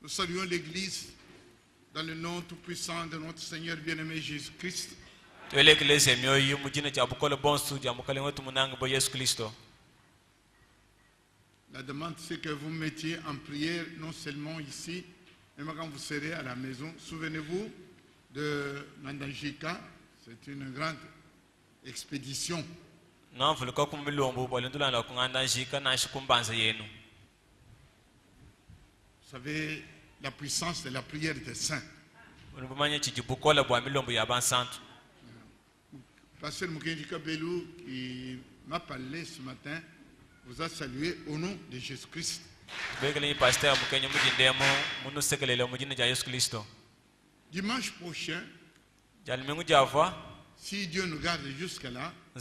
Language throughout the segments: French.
Nous saluons l'Église dans le nom tout-puissant de notre Seigneur bien-aimé Jésus-Christ. La demande, c'est que vous mettiez en prière, non seulement ici, mais quand vous serez à la maison. Souvenez-vous de Nandajika, c'est une grande expédition. Vous savez, la puissance de la prière des saints. Pasteur Mukendi Kabelou, qui m'a parlé ce matin, vous a salué au nom de Jésus-Christ. Dimanche prochain, si Dieu nous garde jusqu'à là, je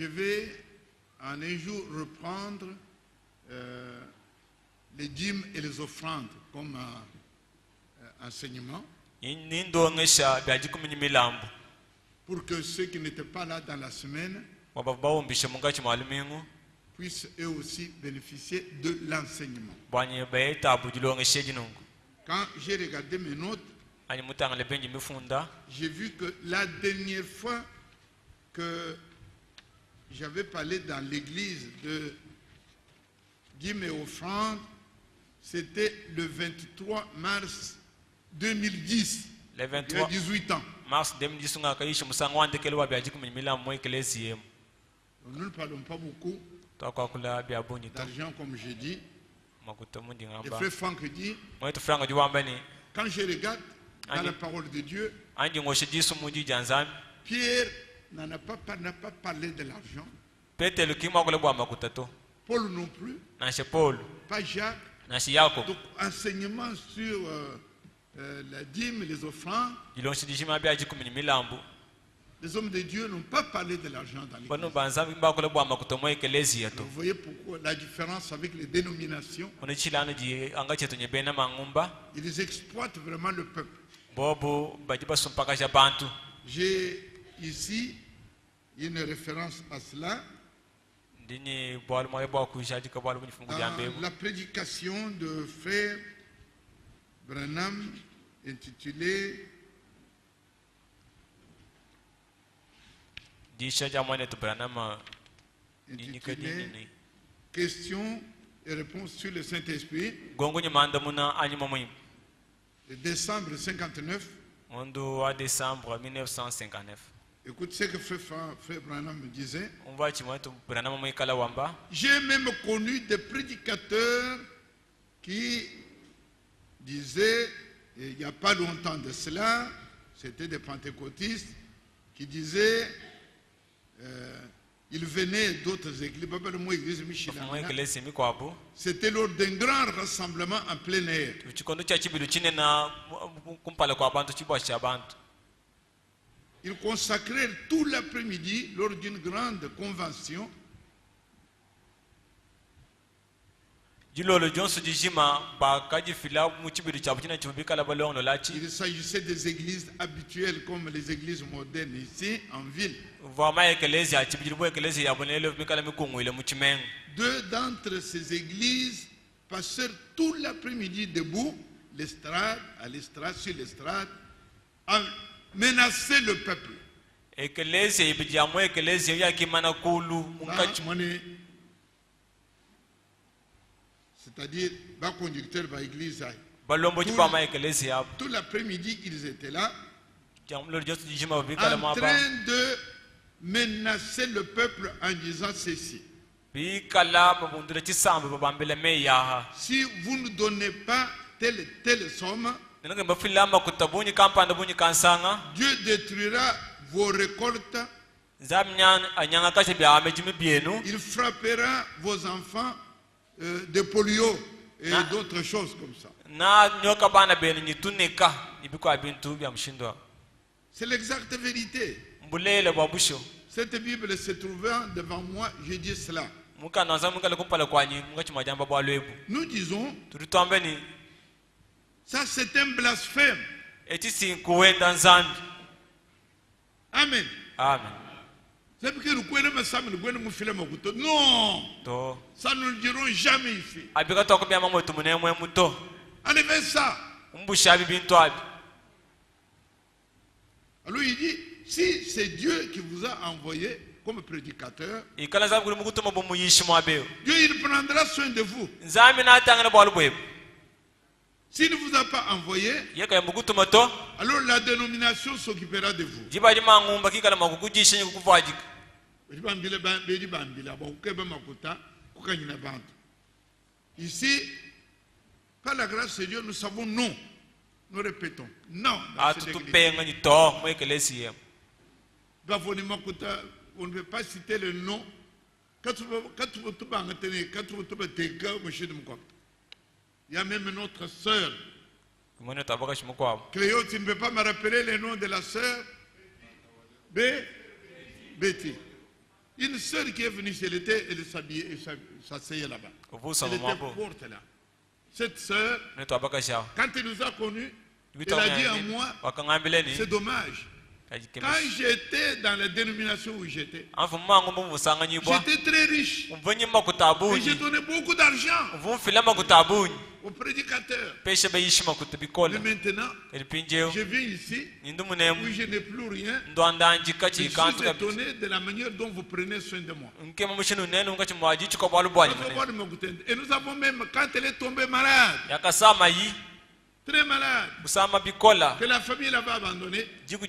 vais en un jour reprendre les dîmes et les offrandes comme enseignement. Pour que ceux qui n'étaient pas là dans la semaine puissent eux aussi bénéficier de l'enseignement. Quand j'ai regardé mes notes, j'ai vu que la dernière fois que j'avais parlé dans l'église de dîmes et offrandes, c'était le 23 mars 2010, il y a 18 ans. Mars 2010, nous ne parlons pas beaucoup d'argent, comme j'ai dit. Le frère Franck dit, quand je regarde dans la parole de Dieu, Pierre n'a pas parlé de l'argent. Paul non plus. Pas Jacques. Donc, enseignement sur la dîme, les offrandes. Les hommes de Dieu n'ont pas parlé de l'argent dans l'église. Vous voyez pourquoi la différence avec les dénominations. Ils exploitent vraiment le peuple. J'ai ici une référence à cela. La prédication de frère Branham intitulée Questions et réponses sur le Saint-Esprit, de décembre 59. Écoute ce que frère Branham me disait. J'ai même connu des prédicateurs qui disaient, il n'y a pas longtemps de cela, c'était des pentecôtistes, qui disaient, ils venaient d'autres églises, c'était lors d'un grand rassemblement en plein air. Ils consacrèrent tout l'après-midi lors d'une grande convention. Il s'agissait des églises habituelles comme les églises modernes ici en ville. Deux d'entre ces églises passèrent tout l'après-midi debout, à l'estrade, sur l'estrade, à menacer le peuple. C'est-à-dire, bas conducteur de l'église. Tout l'après-midi, ils étaient là, en train de menacer le peuple en disant ceci. Si vous ne donnez pas telle somme, Dieu détruira vos récoltes. Il frappera vos enfants de polio et d'autres choses comme ça. C'est l'exacte vérité. Cette Bible se trouvant devant moi, je dis cela. Nous disons, ça c'est un blasphème. Amen. Amen. C'est parce que nous connaissons non, to ça nous le dirons jamais ici. abika to ko biama moto munemwe muto Enlevez ça. umbusha bibintu abi. Alors il dit, si c'est Dieu qui vous a envoyé comme prédicateur, ikala zabu kuli mukutuma bo muyishimo abeo Dieu il prendra soin de vous. nzami na tangana bwalu bwebo S'il ne vous a pas envoyé, yeka mukutuma to alors la dénomination s'occupera de vous. jiba di mangumba kikala makukujisha kukuvajika. Ici, par la grâce de Dieu, nous savons non. Nous répétons non dans cette église. Atutupenga ni to mwekelesi. On ne veut pas citer le nom. Il y a même notre sœur. Cléo, tu ne peux pas me rappeler le nom de la sœur Betty. Une sœur qui est venue, elle s'asseyait là-bas. Elle était porte là. Cette sœur, quand elle nous a connus, elle a dit à moi, c'est dommage. Quand j'étais dans la dénomination où j'étais très riche. Et j'ai donné beaucoup d'argent aux prédicateurs. Mais maintenant, je viens ici où je n'ai plus rien. Je suis étonné de la manière dont vous prenez soin de moi. Et nous avons même, quand elle est tombée malade, très malade, que la famille l'avait abandonnée, nous,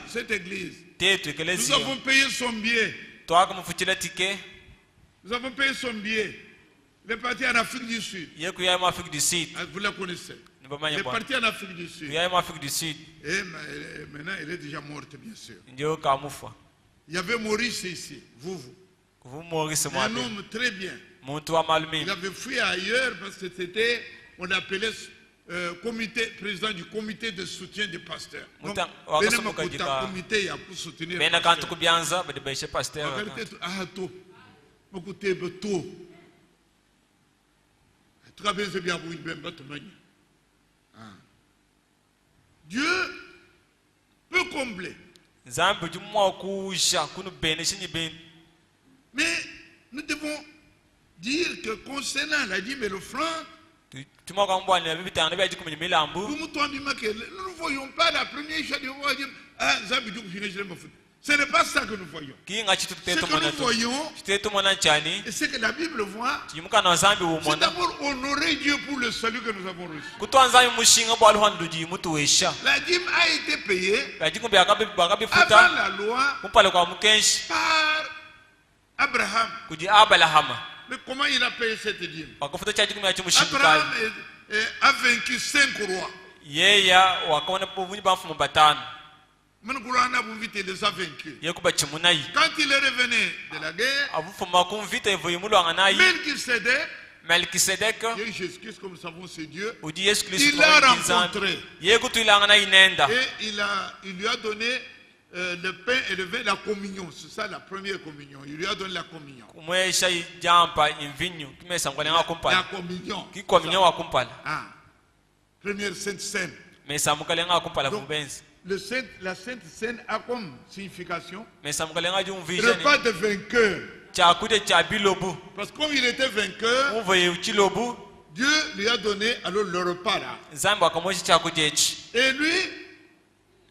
cette église, nous avons payé son billet. Nous avons payé son billet. Il est parti en Afrique du Sud. Vous la connaissez. Il est parti en Afrique du Sud. Et maintenant, elle est déjà morte, bien sûr. Il y avait Maurice ici, vous. Un homme très bien. Il avait fui ailleurs parce que c'était, on appelait président du comité de soutien des pasteurs. Donc, comité, il y a pour soutenir les pasteurs. Dieu peut combler. Mais nous devons dire que concernant la dîme et l'offrande, nous ne voyons pas la première chose de dire, ah, ce n'est pas ça que nous voyons. Ce que nous voyons, et ce que la Bible voit, c'est d'abord honorer Dieu pour le salut que nous avons reçu. La dîme a été payée avant la loi par Abraham. Mais comment il a payé cette dîme? Abraham a vaincu 5 rois. Il les a vaincus. Quand il est revenu de la guerre, Melchisedec, Jésus-Christ, comme nous savons, c'est Dieu, il l'a rencontré. Et il lui a donné le pain et le vin, la communion. C'est ça la première communion. Il lui a donné la communion. La communion. Ah, première Sainte Seine. Donc, la Sainte Seine a comme signification repas de vainqueur. Parce que comme il était vainqueur, Dieu lui a donné alors le repas là. Et lui,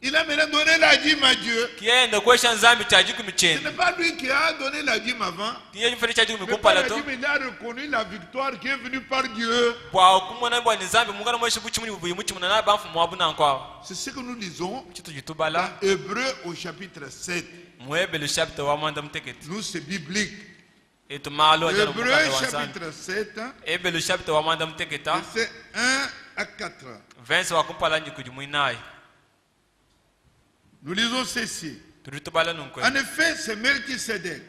il a maintenant donné la dîme à Dieu. Ce n'est pas lui qui a donné la dîme avant. Mais par la dîme, il a reconnu la victoire qui est venue par Dieu. C'est ce que nous lisons dans Hébreux au chapitre 7. Nous, c'est biblique. Hébreux chapitre 7, versets 1 à 4. Nous lisons ceci. En effet, c'est Melchisedec.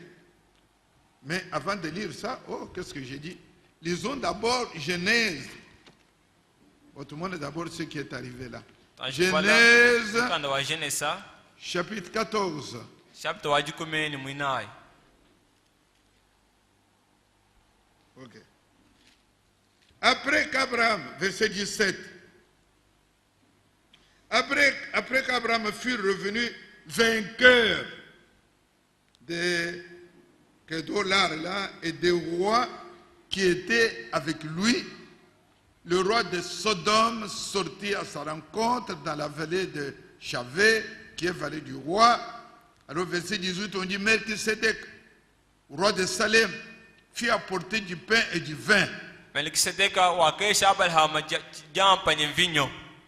Mais avant de lire ça, oh, qu'est-ce que j'ai dit? Lisons d'abord Genèse. Tout le monde est d'abord ce qui est arrivé là. Genèse, chapitre 14. Ok. Après qu'Abraham, verset 17, après qu'Abraham fut revenu vainqueur des dollars là et des rois qui étaient avec lui. Le roi de Sodome sortit à sa rencontre dans la vallée de Chavé, qui est vallée du roi. Alors verset 18, on dit Melchisedec, roi de Salem, fit apporter du pain et du vin.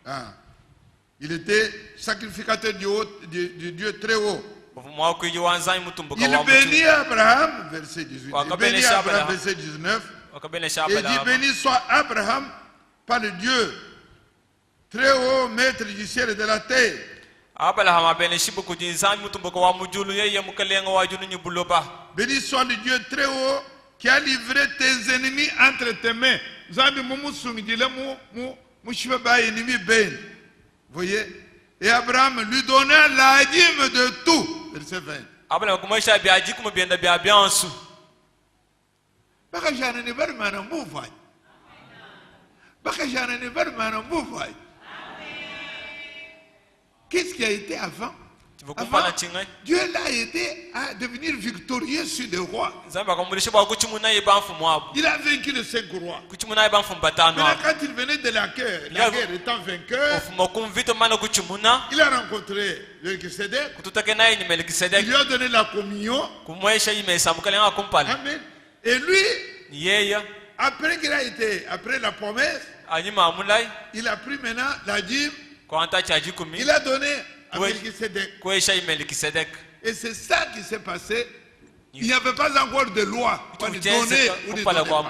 Ah. Il était sacrificateur du Dieu très haut. Il bénit Abraham, verset 18. Il bénit Abraham, verset 19. Et dit, béni soit Abraham par le Dieu très haut, maître du ciel et de la terre. Béni soit le Dieu très haut qui a livré tes ennemis entre tes mains. Vous voyez? Et Abraham lui donna la dîme de tout. Verset 20. Qu'est-ce qui a été avant? Avant, Dieu l'a aidé à devenir victorieux sur les rois. Il a vaincu les 5 rois. Maintenant, quand il venait de la guerre étant vainqueur, il a rencontré Melchisedec. Il lui a donné la communion. Amen. Et lui, après la promesse, il a pris maintenant la dîme. Il a donné à Melchisedec. Et c'est ça qui s'est passé. Il n'y avait pas encore de loi pour donner ou ne donner pas.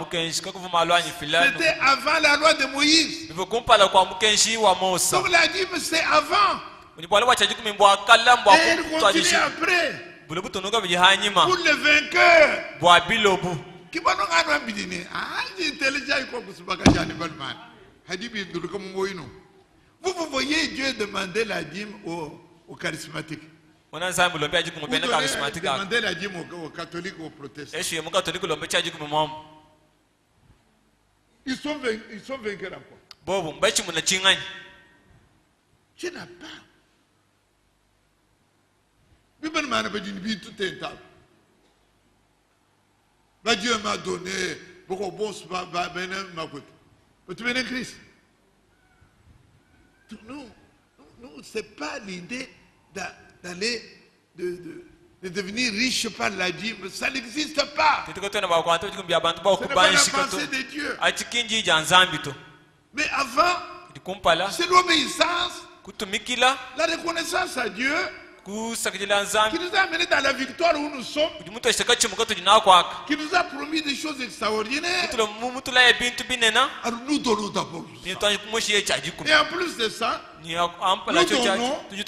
C'était avant la loi de Moïse. Donc la dîme c'est avant. Et il continue après. Pour les vainqueurs. Vous voyez Dieu demander la dîme aux charismatiques. Vous demandez la dîme aux catholiques ou aux protestants. Ils sont vainqueurs encore. Tu n'as pas. Dieu m'a donné beaucoup de bon, tu es Christ. Nous, ce n'est pas l'idée d'aller, de devenir riche par la dîme. Ça n'existe pas. Ce n'est pas la pensée de Dieu. Mais avant, c'est l'obéissance, la reconnaissance à Dieu qui nous a amenés dans la victoire où nous sommes, qui nous a promis des choses extraordinaires. Alors nous donnons d'abord ça. Et en plus de ça, nous donnons, Dieu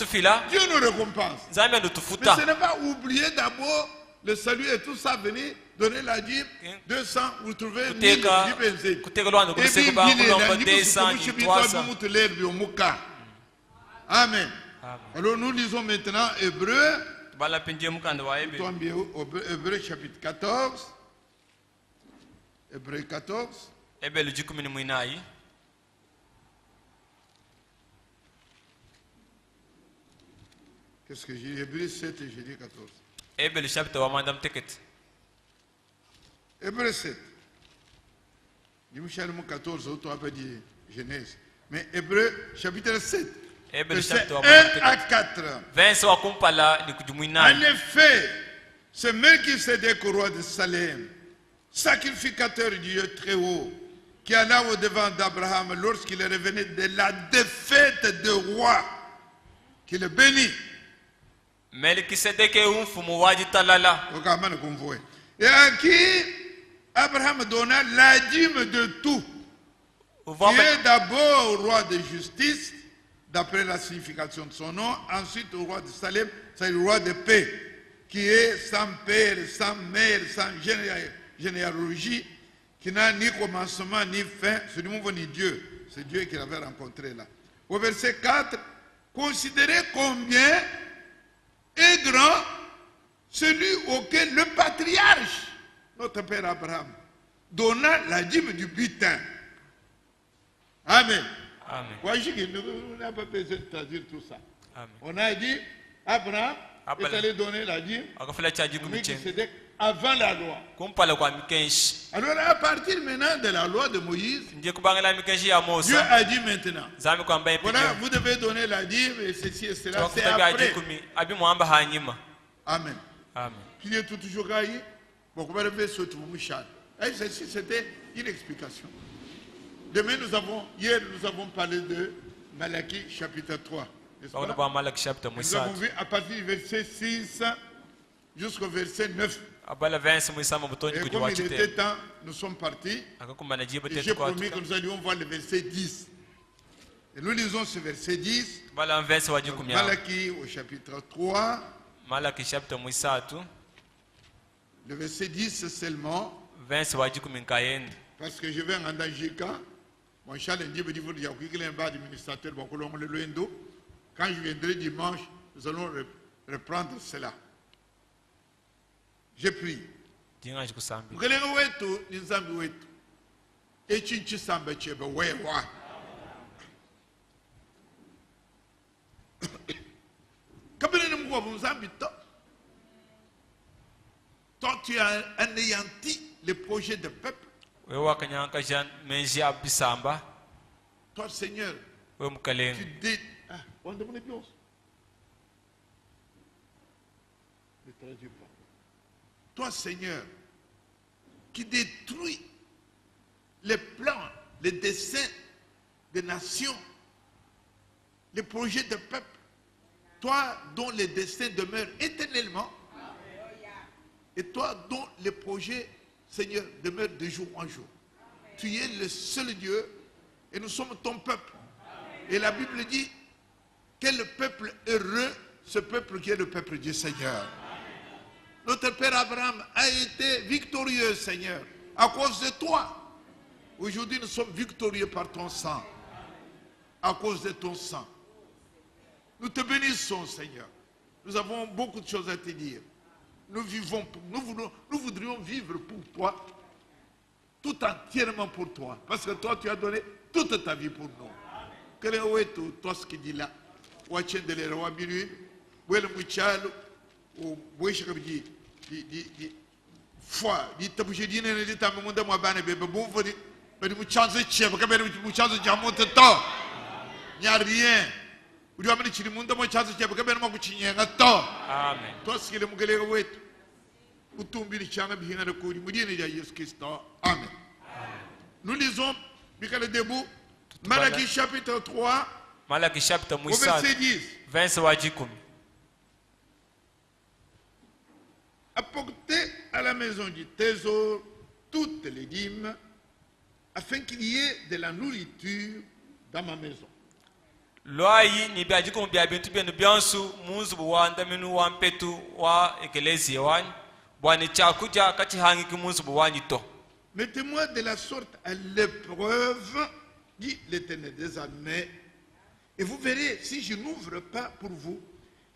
nous récompense. Mais ce n'est pas oublier d'abord le salut et tout ça, venir donner la dîme, 200, vous trouvez 1000 Amen. Alors nous lisons maintenant Hébreu, Hébreu chapitre 14. Hébreu 14. Qu'est-ce que j'ai dit? Hébreu 7 et j'ai dit 14. Hébreu 7. Dis-moi 14, autre a pas dit Genèse. Mais Hébreu chapitre 7. Verset 1 à 4. En effet, c'est Melchisedec, roi de Salem, sacrificateur du Dieu très haut, qui alla au-devant d'Abraham lorsqu'il revenait de la défaite de roi, qui le bénit. Et à qui Abraham donna la dîme de tout, qui est d'abord roi de justice, d'après la signification de son nom, ensuite au roi de Salem, c'est le roi de paix, qui est sans père, sans mère, sans généalogie, qui n'a ni commencement ni fin, c'est du monde ni Dieu, c'est Dieu qui l'avait rencontré là. Au verset 4, considérez combien est grand celui auquel le patriarche, notre père Abraham, donna la dîme du butin. Amen. Amen. On n'a pas besoin de traduire tout ça. Amen. On a dit, Abraham est allé donner la dîme. akafela chaji Mais kumichen c'était avant la loi. kumpala kwa mikenshi Alors à partir maintenant de la loi de Moïse, ndiye kubangela mikenshi ya Dieu Musa a dit maintenant, zami kwamba voilà, ipige vous devez donner la dîme et ceci et cela, c'est tabi aji après. kumi abi muamba hanyuma. Amen. Amen. Puis il est tout toujours gaillé. Bon, comment faire ce tout mouchard? Ceci, c'était une explication. Demain, hier, nous avons parlé de Malachie chapitre 3. N'est-ce Bakona pas? ba Malaki chapter Nous avons Musa vu à partir du verset 6 jusqu'au verset 9. abala verse Musa mabutonyi Et kujwa comme il chite était temps, nous sommes partis. akakumba na jibo Et j'ai tetu kwa promis que nous allions voir le verset 10. Et nous lisons ce verset 10. bala verse waji kumya Malachie au chapitre 3. Malaki chapter Musa tu Le verset 10 seulement. verse waji kuminkayendi Parce que je vais en Andajika. Mon Charles dit, il faut dire qu'il y a un bas administrateur, le Luendo. Quand je viendrai dimanche, nous allons reprendre cela. Je prie. dinga jikusambi Mkelenga wetu ni nzambi wetu. Echi nchi samba chebe wewa. Kabine ni mkwa mzambi to. Toi tu as anéanti les projets de peuple. wewa kanyanka jan menji abisamba Toi Seigneur, we tu mukalenga dé... Ah, on demande bien. Ne traduis pas. Toi Seigneur, qui détruis les plans, les desseins des nations, les projets de peuple, toi dont les desseins demeurent éternellement, et toi dont les projets, Seigneur, demeurent de jour en jour. Tu es le seul Dieu et nous sommes ton peuple. Et la Bible dit, quel peuple heureux, ce peuple qui est le peuple du Seigneur. Notre père Abraham a été victorieux, Seigneur, à cause de toi. Aujourd'hui, nous sommes victorieux par ton sang, à cause de ton sang. Nous te bénissons, Seigneur. Nous avons beaucoup de choses à te dire. Nous voudrions vivre pour toi, tout entièrement pour toi. Parce que toi, tu as donné toute ta vie pour nous. Quel est toi ce qui dit là? Watchen de l'Eroa Binu, Well Muchalo, ou Wishkabi, foi, dit Tabujidine, dit Tamunda Mabane, Bebe Bouvodi, mais du Muchanze Chef, Muchanze Jamonta, il n'y a rien. Vous doit amener le monde, Muchanze Chef, Amen. toi ce qui est le Mugale Wet, ou tomber les Changa Bihana de Koudi, Moudine Yas Christo. Amen. Nous lisons, Mikale Debout, Malachie chapitre 3, Malaki chapter au Musa verset 10. verse waji kumi Apportez à la maison du trésor toutes les dîmes, afin qu'il y ait de la nourriture dans ma maison. loayi ni biaji kumi bia bintu bienu biansu munzu buwa ndaminu wa mpetu wa ekelezi wani bwani chakuja kati hangi kimunzu buwanyi to. Mettez-moi de la sorte à l'épreuve, dit l'Éternel des armées, et vous verrez si je n'ouvre pas pour vous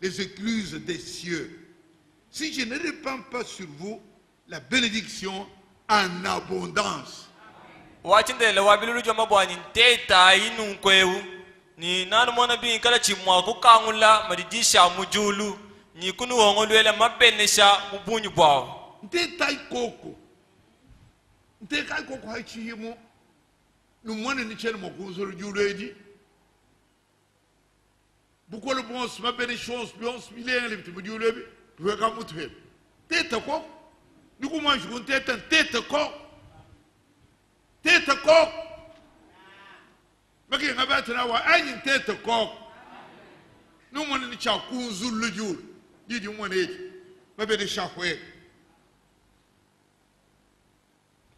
les écluses des cieux, si je ne répands pas sur vous la bénédiction en abondance. wachindele wabilulu joma bwani nteta inu nkwewu ni nanu mona bi kala chimwa kukangula madijisha mujulu ni kunu hongolwela mabenesha mubunyu bwawo Nteta ikoko. Nteka ikoko haichihimo. Numwane ni chene mokunzuru juleji. Bukolo bons ma benechons bons mileng le bitu julebi. Tuweka mutuwe. Teta koko. Niku manju kun teta koko. Teta koko. Maki ngabati na wa anyi teta koko. Numwane ni cha kunzuru jule. Didi umwane eji. Ma benesha kwe.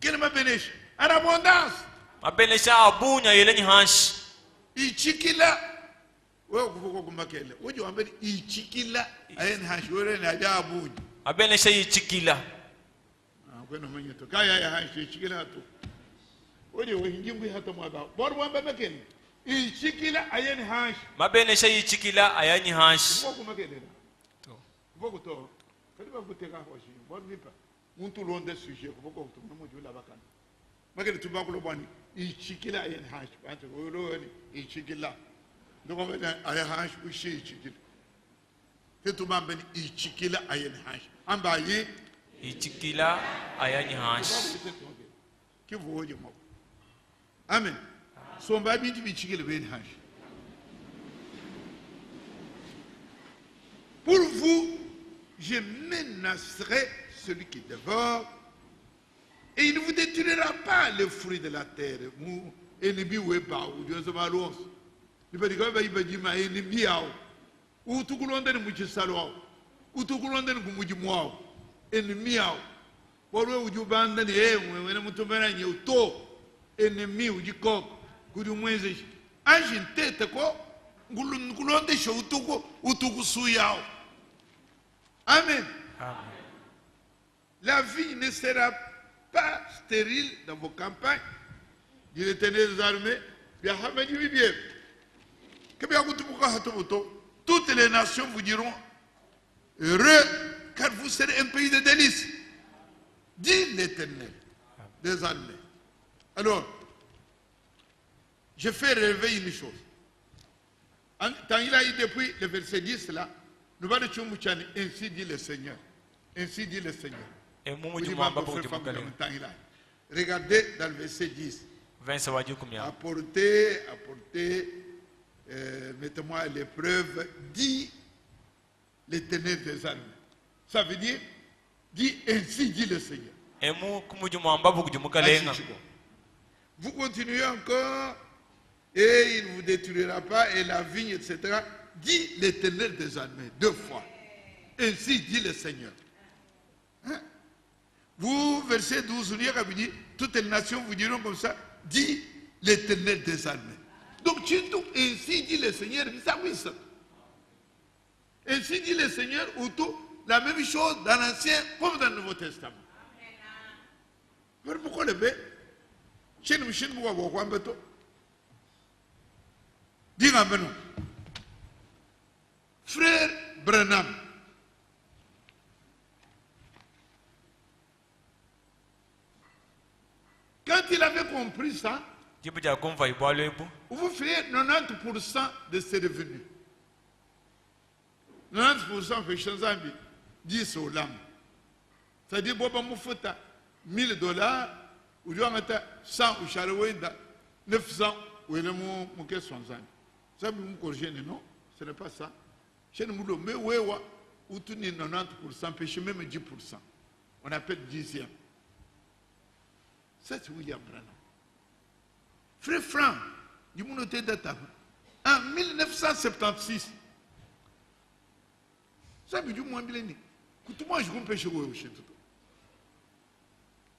Quelle ma bénédiction? En abondance. mabenesha abunya yele nyihanshi Ichikila. Wewe kufuko kumakele. Wewe wambeni ichikila ayen hashi wewe na ajabu. mabenesha yichikila Kwenda mwenye to kaya ya hashi ichikila tu. Wewe hinjimbi hata mwaba. Bora wamba makele. Ichikila ayen hashi. mabenesha yichikila ayanyi hanshi Kufuko kumakele. to Kufuko to. Kadiba kuteka hoshi. Bora vipa. Muntu londe sujet kufuko kutumna mujula bakana. Makele tubakulo bwani. Ichikila ayen hashi. Bante wewe ichikila. Donc on va dire, à la hache, oui, c'est ichikila. Tetuba ben ichikila ayen hash. Ambaye ichikila ayanyi hanshi. Que vous voyez moi. Amen. Son babi dit ichikila ben hash. Pour vous, je menacerai celui qui dévore, et il ne vous détruira pas le fruit de la terre. Ennemi ou pas, ou Dieu se balance. Il va dire que il va ennemi ou tout le monde est mouché salwa, ou tout le monde est mouché moi, ennemi ou ou du bande de ou on est montomera ni ou to ennemi ou du coq, ou du moins agin tête quoi, goulon de chou ou tout souyao. Amen. La vie ne sera pas stérile dans vos campagnes, dit l'Éternel des armées. Toutes les nations vous diront heureux, car vous serez un pays de délices, dit l'Éternel des armées. Alors, je fais relever une chose. Tant il a eu depuis le verset 10 là, nous allons ainsi dit le Seigneur. Ainsi dit le Seigneur. Regardez dans le verset 10. Apportez, mettez-moi à l'épreuve, dit l'Éternel des armées. Ça veut dire, dit ainsi dit le Seigneur. Vous continuez encore, et il ne vous détruira pas, et la vigne, etc. Dit l'Éternel des armées, 2 fois. Ainsi dit le Seigneur. Hein? Vous, verset 12, dit, toutes les nations vous diront comme ça, dit l'Éternel des armées. Donc, ainsi dit le Seigneur, ça oui ça. Ainsi dit le Seigneur, ou tout, la même chose dans l'Ancien comme dans le Nouveau Testament. Pourquoi le fait? Chez nous, dis-moi, frère Branham, quand il avait compris ça, vous faites 90% de ses revenus. 90% fait changer 10 au lam. C'est-à-dire, si vous faites $1000, ou 100 ou 900 ou 100. Ça vous corriger, non? Ce n'est pas ça. Chez nous, mais où tu n'es 90%, péché même 10%. On appelle 10e. Ça, c'est William Branham. Frère Franck, du monde d'État, en 1976, ça veut dire moins bien. Quand moi je compte chez vous,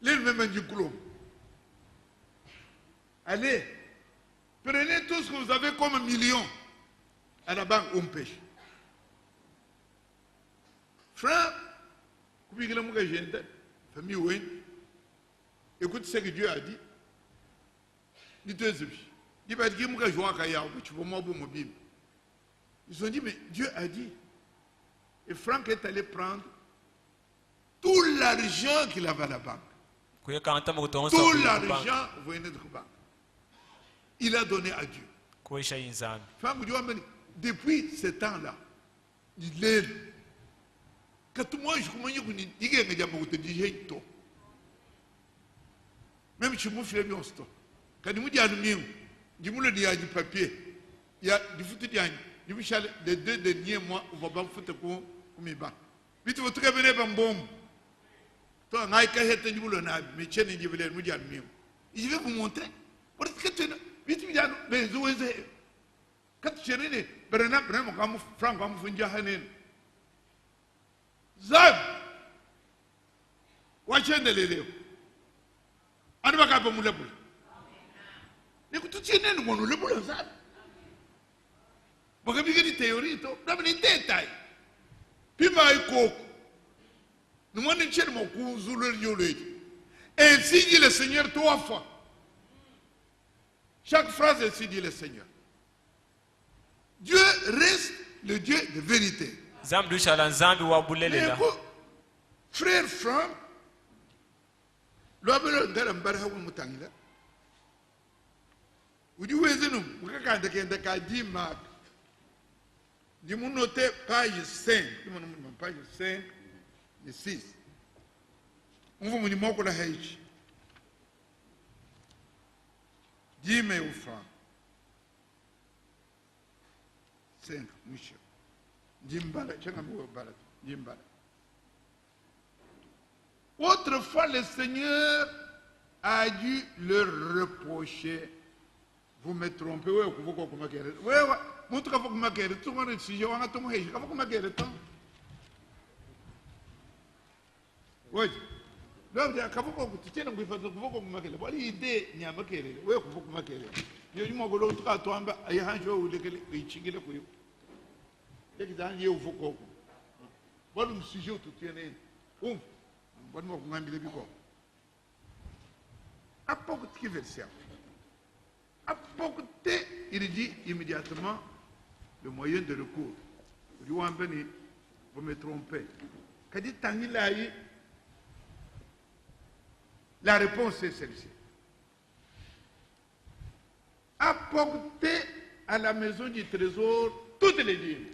les mêmes du clou. Allez, prenez tout ce que vous avez comme millions. À la banque, on pêche. Franck, famille Wayne, écoute ce que Dieu a dit. Ils ont dit, mais Dieu a dit. Et Franck est allé prendre tout l'argent qu'il avait à la banque. Tout l'argent venait de la banque. Il a donné à Dieu. Franck dit, depuis ce temps-là, il est. Quand moi je commence à dire, même si je me fais bien, quand je me dis à nous, je me dis à du papier, il y a du foutu de les 2 derniers mois, on va pas foutre comme il va. Vite, vous très bien, bon bon. Toi, on a qu'à être un boulot, mais tiens, il veut me dire à nous. Je vais vous montrer. Parce que tu vite, il y a des joueurs. Quand tu es Bernard, comme Franck, comme Funjahanen. Zab! Watchez de l'élève. On ne va pas me le boule. Écoute, tu es né, nous le boule, Zab. Parce que vous avez des théories, vous avez des détails. Puis, vous avez des coques. Nous avons dit que ainsi dit le Seigneur 3 fois. Chaque phrase, ainsi dit le Seigneur. Dieu reste le Dieu de vérité. Mais écoute, frère Franck, l'homme de l'embarras ou Moutangla, vous dites, vous êtes nous, vous avez dit, Dis-moi noter page 5. Dis-moi page 5 et 6. On va me dire que la Haïti. 10 000 francs. 5, monsieur. Jimbala, Jimbala. Autrefois, le Seigneur a dû leur reprocher. Vous me trompez, oui, vous pouvez oui, montre que vous m'avez tout le monde sujet, on a tout le monde, vous m'avez le temps. Oui. Donc, il y a quand vous tiens, vous faites vous m'avez le temps. L'idée, il y a un peu de oui, vous m'avez le temps. Il y a eu mon golo, tout à toi, il y a un jour où les chigés le couillent. Il y a un jour où vous coupez. Voilà le sujet où tout tient. Ouf. Bonne mot, vous m'avez le temps. À peu de version. À peu de il dit immédiatement le moyen de recours. Vous me trompez. Quand dit Tangilaï, la réponse est celle-ci. Apportez à la maison du trésor toutes les dîmes.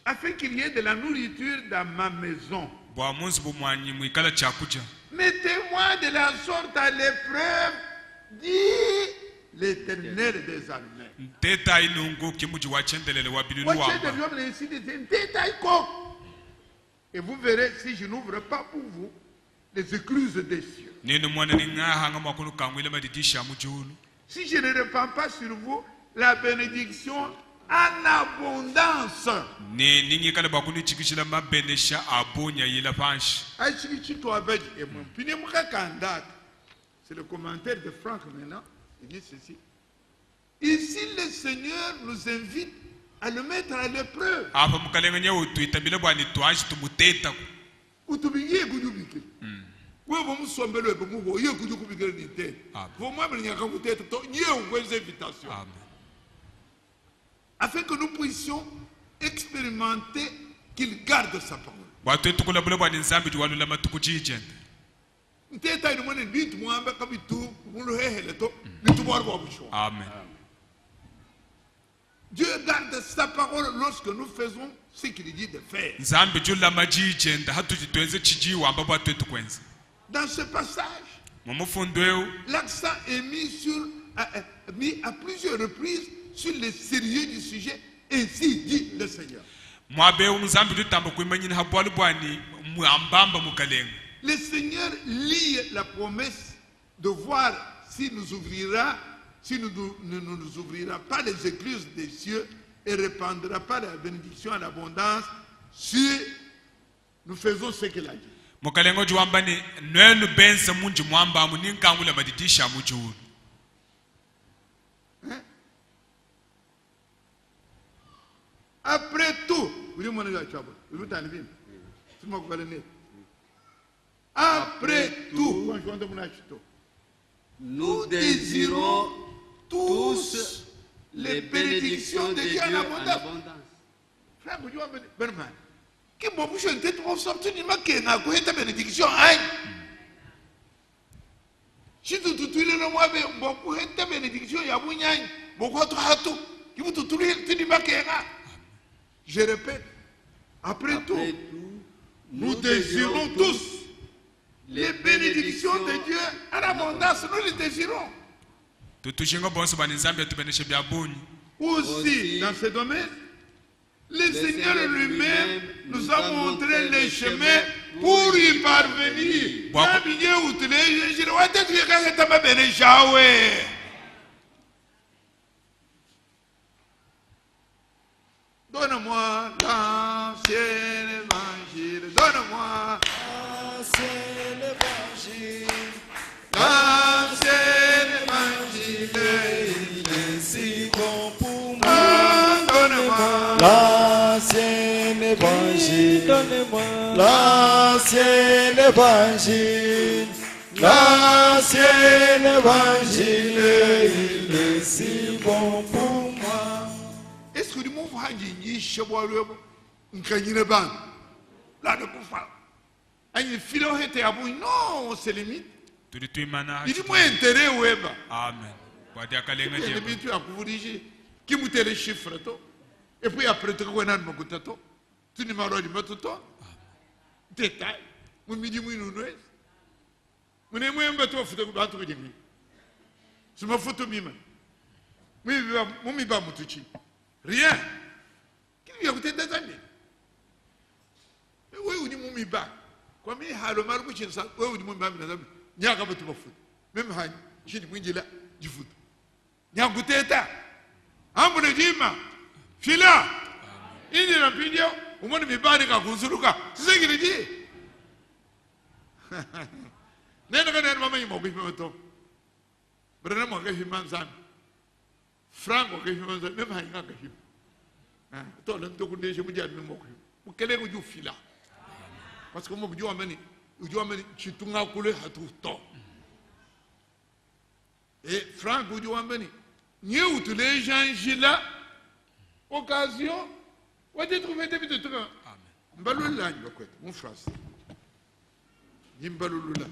Afin qu'il y ait de la nourriture dans ma maison. Mettez-moi de la sorte à l'épreuve, dit l'Éternel des armées. Et vous verrez si je n'ouvre pas pour vous les écluses des cieux. Si je ne répands pas sur vous la bénédiction en abondance. C'est le commentaire de Franck maintenant. Il dit ceci. Ici, le Seigneur nous invite à le mettre à l'épreuve. Afin que nous puissions expérimenter qu'il garde sa parole. Amen. Dieu garde sa parole lorsque nous faisons ce qu'il dit de faire. Dans ce passage, l'accent est mis à plusieurs reprises sur le sérieux du sujet, ainsi dit le Seigneur. Le Seigneur lit la promesse de voir s'il nous ouvrira, s'il ne nous ouvrira pas les écluses des cieux et répandra pas la bénédiction en abondance si nous faisons ce qu'il a dit. Hein? Après tout, après tout, nous désirons tous les bénédictions de Dieu en abondance. Frère, vous dites, Berman, qui m'a bouché une tête pour sortir du maquin, qui a une bénédiction. Si tu te tues le mois, beaucoup de bénédiction, il y a beaucoup de ratou, qui vous tuent du maquin. Je répète, après tout, nous désirons tous les bénédictions de Dieu en abondance, nous les désirons. Aussi, dans ce domaine, le Seigneur lui-même nous a montré les chemins pour y parvenir. Donne-moi l'ancien évangile, donne-moi l'ancien évangile, l'ancien évangile, il est si bon pour moi. Donne-moi l'ancien évangile, donne-moi l'ancien évangile, l'ancien évangile, il est si bon pour moi. Est-ce que du monde va dire cheval nkanyine ban la de kufa ani filo hete abu non c'est limite il dit moi intérêt weba amen kwa dia kalenga je bitu akuvuriji qui m'a les chiffres, et puis après, tu as un mokotato, tu n'as pas dit matoto, détail, mon midi, mon nouez. Mon aimé, un bateau, faut que tu aies dit. C'est ma photo, mime. Mon miba, mon touchi. Rien. Qui lui a coûté des années? Oui, on dit mon miba. Comme il y a le mal, oui, on dit mon miba, il y a un peu de foot. Même si j'ai dit là, du foot. Il y a un goûté d'état. Un peu de dîme. Fila. Il y a un vidéo. Au moins, il y a un peu de foot. C'est ce qu'il dit. Nena kana mama yimo kwa to brana mo ka himan san franco ka himan san même hainga ka him to lan to kunde je mu jad mi mo ko mu kele ko ju fila parce que mo bu amani ci tunga kule hatu to et franco ju amani nyeu tous les gens gila occasion on de trouver des de trucs amen mbalula nyo ko mon frère yimbalula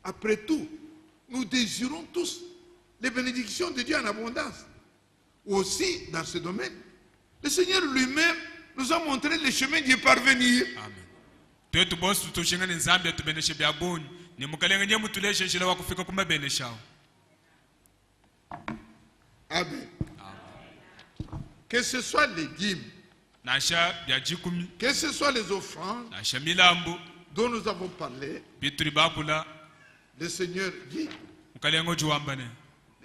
après tout, nous désirons tous les bénédictions de Dieu en abondance. Aussi, dans ce domaine, le Seigneur lui-même nous a montré le chemin d'y parvenir. Amen. Que ce soit les dîmes, que ce soit les offrandes dont nous avons parlé, le Seigneur dit,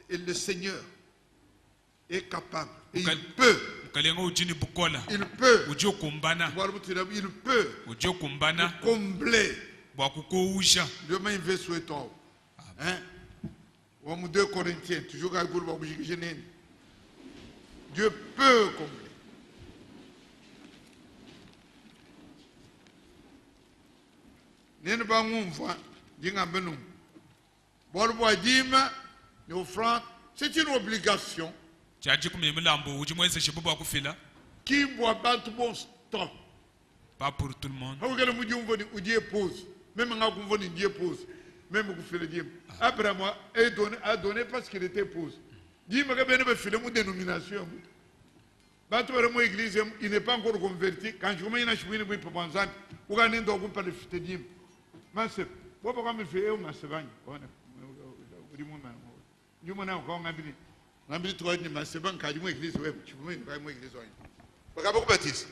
et le Seigneur est capable, et il peut combler. Demain, il veut souhaiter. Hein? 2 Corinthiens, toujours à Dieu peut combler. C'est une obligation. Qui boit pas tout bon stop. Pas pour tout le monde. Même quand vous venez dire pause, même vous faites le dire. Après moi, il a donné parce qu'il était pause. Dis-moi que vous faites une dénomination. L'église, il n'est pas encore converti. Quand je me suis dit, pour penser, vous allez nous parler de Dieu. Mais c'est pourquoi je fais un massevant. Je m'en ai encore un habit. Je m'en ai encore un massevant quand je me suis dit, tu peux me dire, je vais baptiste.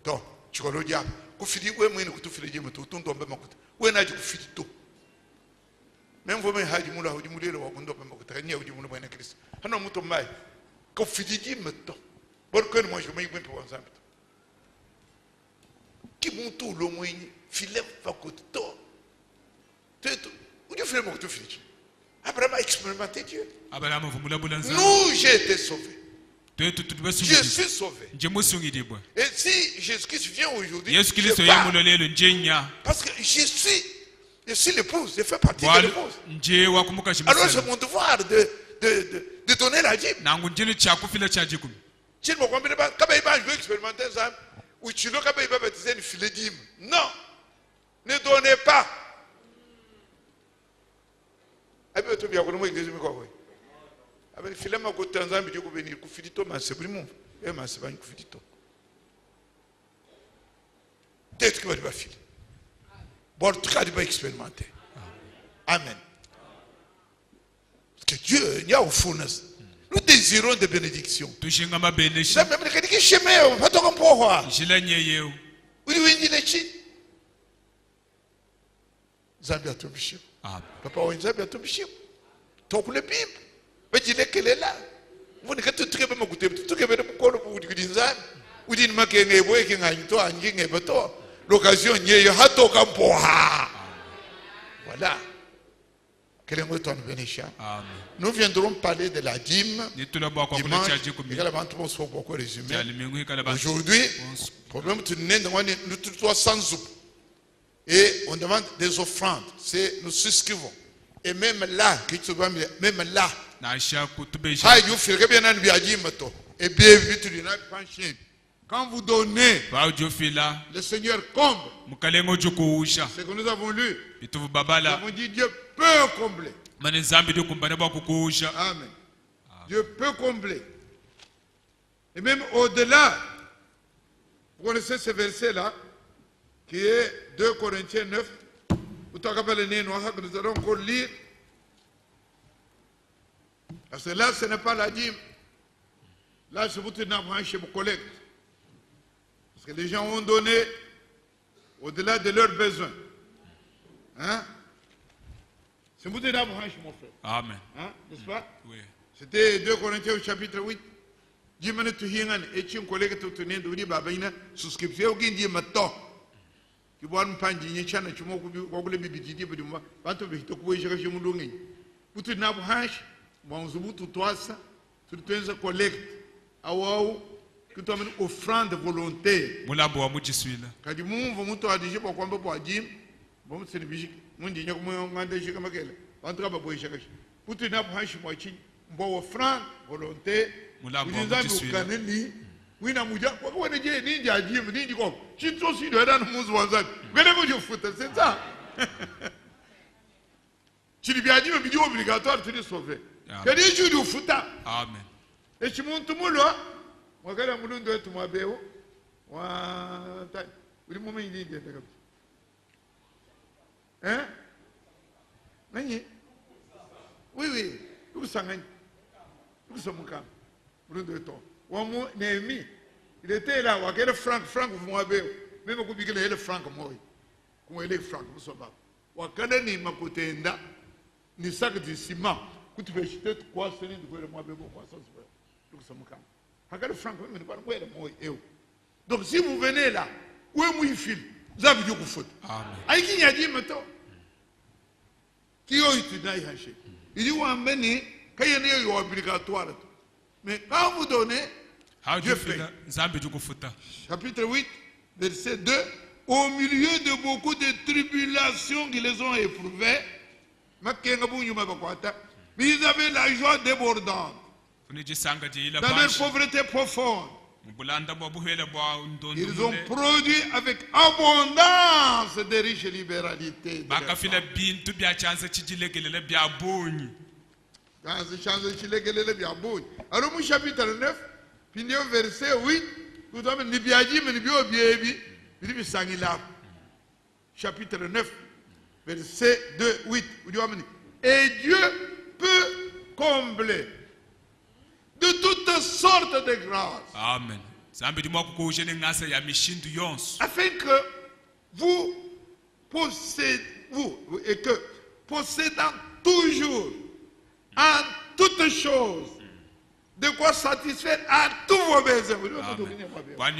Donc, tu vas le dire. Tu fais dit, oui, moi, je fais Dieu, tu tombes dans ma côte. Oui, je fais tout. Même vous, je dis, moi, je dis, je dis, Christ. Je dis, je fais Dieu, pourquoi moi je me dis pour ensemble? Qui monte tout le monde, filet pas côté toi. Où tu fais mon tout fini? Abraham a expérimenté Dieu. Nous, j'ai été sauvé. Je suis sauvé. Et si Jésus-Christ vient aujourd'hui, parce que je suis l'épouse, je fais partie de l'épouse. Alors c'est mon devoir de donner la dîme. Tu ne me comprends pas, quand je veux expérimenter ça, ou tu ne veux pas baptiser une filet d'hymne. Non, ne donnez pas. Avec le filet, je vais venir, c'est primo. Et ma c'est pas une kufidito. Peut-être que je vais filer. Bon, tu vas expérimenter. Amen. Parce que Dieu, il y a au fond. Nous désirons des bénédictions. Ça même les qui chemin, pas ton pouvoir. Oui, Zambia to bishop. Papa on Zambia to bishop. Donc le Bible, mais il est qu'elle est là. Vous ne pouvez pas m'écouter, tout que vous pouvez vous dire ça. Vous dites ma que ne voyez que ngagne to angi ngebato. L'occasion n'y est hato kampoha. Voilà. Nous viendrons parler de la dîme dimanche. Aujourd'hui, problème nous tous sans soupe. Et on demande des offrandes. Nous souscrivons. Et même là, même là, et bien, Quand vous donnez, vaujofila le Seigneur comble. mukalengo jukuusha Ce que nous avons lu, bituvu nous babala avons dit Dieu peut combler. mane nzambi dikumbane bwa kukuusha. Amen. Dieu peut combler. Et même au-delà, vous connaissez ce verset-là, qui est 2 Corinthiens 9. Vous que nous allons encore lire. Parce que là, ce n'est pas la dîme. Là, c'est vous tenir chez vos collègues. Parce que les gens ont donné au-delà de leurs besoins. Hein? C'est vous tenir chez mon frère. Amen. Hein? N'est-ce pas? Oui. C'était 2 Corinthiens au chapitre 8. Jimane tu hingan et tu collègue tu tenir de babaina souscription qui dit maintenant. Tu vois un pan de chana tu m'as google bibidi de moi. Panto bito kuwe jaka jumulungi. Putu na buhansh. Mwanzubu tu toasa. Tu tuenza collègue. Awao. Que tu amènes offrande volontaire. Mulambo wa mujiswila. Kadi mungu mtu adije kwa kwamba kwa jim. Bon c'est bishi. Mundi nyako mwangande shika makela. Panto ba boy shaka. Putu na buhansh mwachi. Mbo offrande volontaire. Mulambo wa mujiswila. Oui, na muja, kwa kwa nije ninja ajimu, ninja kwa, chito si doeda na muzu wazani, kwele kujo futa, c'est ça. Chili bi ajimu bidi obligatoire tu di sauver. Kadi ishu di futa. Amen. E chimuntu mulo, wakala mulundo wetu mwabeo, wa tai, uli mume hindi ndi enda kabisa. Hein? Nani? Oui, oui, tukusangani. Tukusamukama. Mulundo wetu. Néhémie, il était là, Franck, vous m'avez même quand il est Franck, moi, comment il est Franck, vous savez pas. Wakanda ni makutenda, ni sac de ciment, que tu veux jeter quoi, c'est une de moi, quoi, ça se fait. Donc ça me calme. Hakala Franck, même pas moi, donc si vous venez là, où est mon fil, vous avez du coup faute. Aïe qui a dit maintenant, qui a été dans les hachés. Il dit, ou amené, quand il y a eu obligatoire. Mais quand vous donnez, Dieu fait. Chapitre 8, verset 2. Au milieu de beaucoup de tribulations qui les ont éprouvées, mais ils avaient la joie débordante. Dans leur pauvreté profonde, ils ont produit avec abondance des riches libéralités. Dans ce champ de Chile, alors, mon chapitre 9, puis verset 8, vous avez ni biaji, mais ni bio biebi, ni sangila. Chapitre 9, verset 2, 8, vous avez et Dieu peut combler de toutes sortes de grâces. Amen. Afin que vous possédez, et que possédant toujours en toutes choses, de quoi satisfaire à tous vos besoins. Tous vos besoins.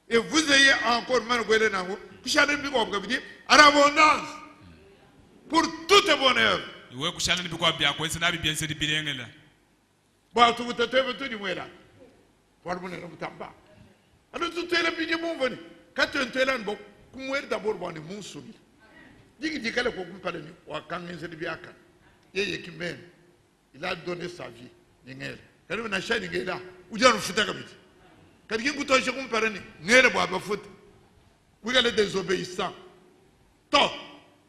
Et vous ayez encore en abondance pour toute bonne œuvre. Alors tout est là, puis mon venu. Quand tu es là, comment est d'abord bon mon souris. Dis que le cocu parle ni ou quand il est bien quand. Il a donné sa vie. N'engel. Quand on a chaîne là, ou bien on fait ta cabine. Quand il écoute je compare ni, n'engel boit pas faute. Vous allez désobéissant. Toi,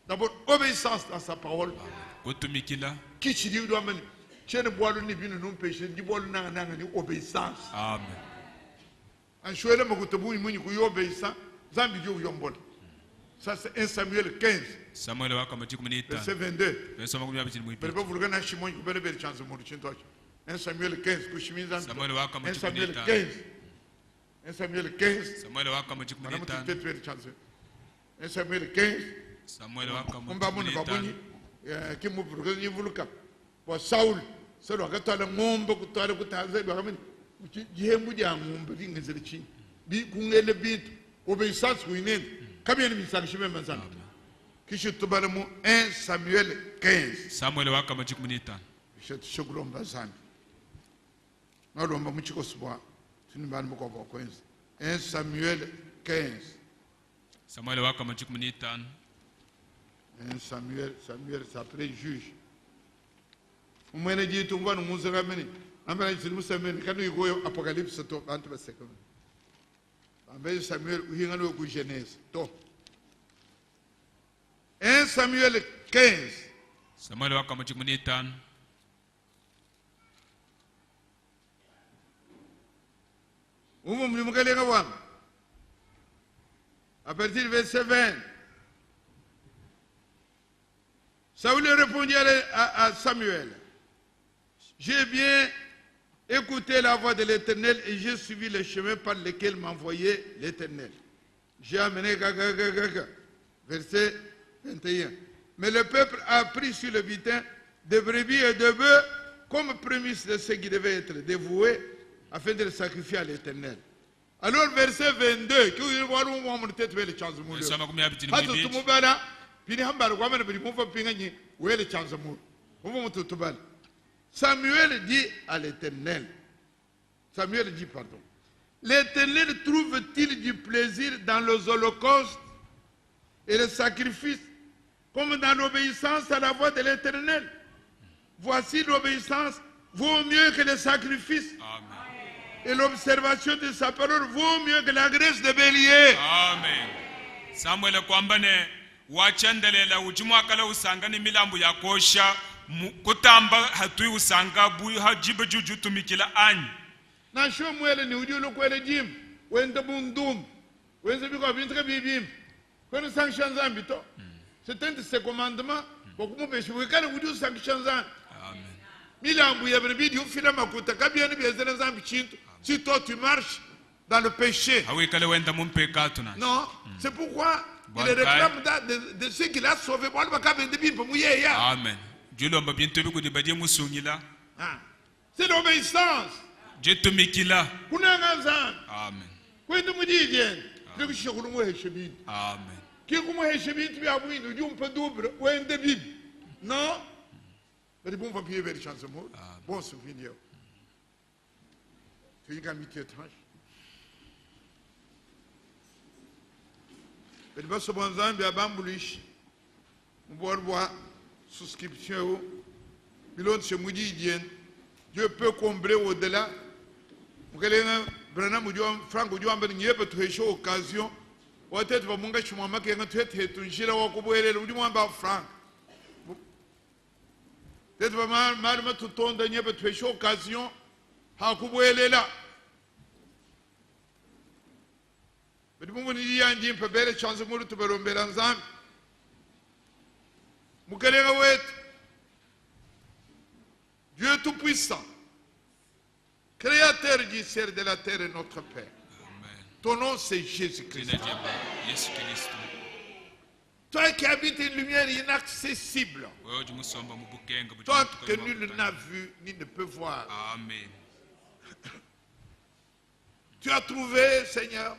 d'abord obéissance dans sa parole. Qui tu dis doit mener. Tu ne bois ni bien non péché, ni bois n'a ni obéissance. Amen. En chouette, je suis obéissant. Ça, c'est 1 Samuel 15. Verset 22. 1 Samuel 15. 1 Samuel 15. 1 Samuel 15. 1 Samuel 15. Saul, c'est le gâteau de mon jihembu dia ngumbe ngezelichi bi kungele bit obéissance kuinen kabien mi sakishime manzana kisha tubalamu 1 Samuel 15 Samuel waka majiku munita shogulomba sana nalomba muchiko subwa tinibani mukoko kwenza 1 Samuel 15 Samuel waka majiku munitano. Samuel s'appelait juge. Umwene jitu ngwanu munzanga meni. Amena jitilimu Samuel kanu yugo Apocalypse to bantu baseka. Ambe Samuel uhingano ku Genèse to. 1 Samuel 15. Samuel waka majiku munitano. Umu mlimukalenga wana. À partir du verset 20. Saül répondit à Samuel, j'ai bien écouté la voix de l'Éternel et j'ai suivi le chemin par lequel m'envoyait l'Éternel. J'ai amené verset 21. Mais le peuple a pris sur le butin de brebis et de bœufs comme prémisse de ce qui devait être dévoué afin de le sacrifier à l'Éternel. Alors verset 22, Samuel dit à l'Éternel, l'Éternel trouve-t-il du plaisir dans les holocaustes et les sacrifices comme dans l'obéissance à la voix de l'Éternel? Voici l'obéissance vaut mieux que les sacrifices. Amen. Et l'observation de sa parole vaut mieux que la graisse de bélier. Amen. Samuel kwambane wachendelela ujimwa kala usanga ni milambu ya kosha kutamba hatui usanga buyu hajibe juju tumikila anyi. Na sho mwele ni ujulo kwele jim. Wende bundum. Wende biko bintre bibim. Kwene sanction zambito. C'est un de ses commandements. Beaucoup de péchés. Vous avez dit sanction zambito. Amen. Milambu ya benebi yu fila makuta. Kabia ni bezele zambito. Si toi tu marches dans le péché. Non, c'est pourquoi il réclame de ceux qu'il a sauvés. Amen. C'est l'obéissance. Amen. Non. Bon souvenir. C'est une amitié étrange. Mais le boss bon zambi a bamboulish. On boit souscription. Pilon se moudi dien. Dieu peut combler au-delà. Moukelena Branham Udiom Frank Udiom Ben Yep to show occasion. Ou peut-être va monga chumama qui est traité to jira wa kuboele Udiom ba Frank. Peut-être va mal tout ton de Yep to show occasion. Hakubuelela. Mais vous me dites un peu belle chance de mourir tout le monde ensemble. Dieu Tout-Puissant, Créateur du ciel et de la terre et notre Père. Ton nom c'est Jésus-Christ. Toi qui habites une lumière inaccessible. Toi que nul n'a vu ni ne peut voir. Amen. Tu as trouvé, Seigneur,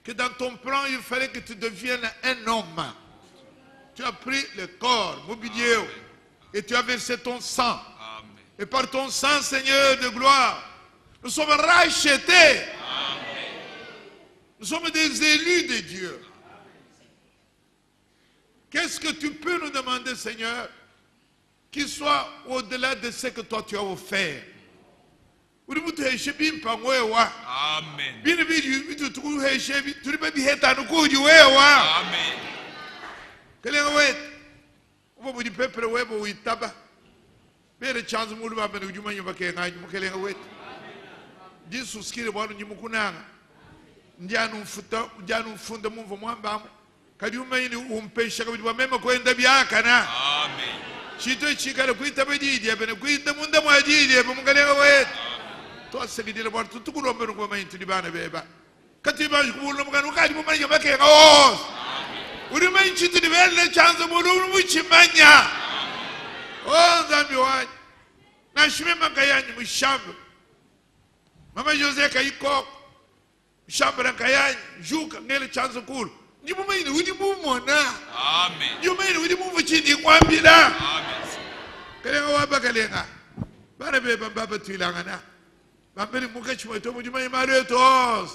que dans ton plan, il fallait que tu deviennes un homme. Tu as pris le corps, mobilier, et tu as versé ton sang. Amen. Et par ton sang, Seigneur de gloire, nous sommes rachetés. Amen. Nous sommes des élus de Dieu. Qu'est-ce que tu peux nous demander, Seigneur, qui soit au-delà de ce que toi tu as offert? Amen. Toi, c'est qui dit le monde, tout le monde peut nous mettre du banc bébé. Quand tu vas jouer le monde, nous allons nous mettre avec un os. Nous allons mettre du verre, les chances de mourir, nous allons mettre. Oh, Zambouan, na chimé makayani mshambe. Mama José kayiko, mshambe kayani, juka ngele chances cool. Ni mume ni udi mumona. Amen. Ni mume ni udi mumu chini kwambila. Amen. Kalenga waba kalenga. Bana beba baba tuilangana. Bambeli muke chuma to mujuma imaretos.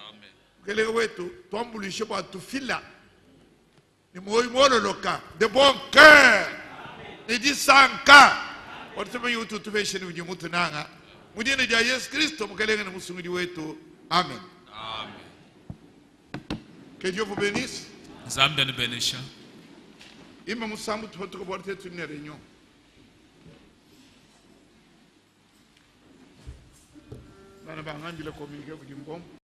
Amen. mukelele wetu twambulishe bwatu fila ni moyo mololoka de bon cœur ni disanka otuseme yutu tubeshe ni ujimutu nanga mudine ja Yesu Kristo mukelele ni musungudi wetu amen. Amen. Que Dieu vous bénisse. Nzambe ni benisha. Ima musambu tuhotuko borte tunne réunion. Bana banganjile communiquer ku jimbom.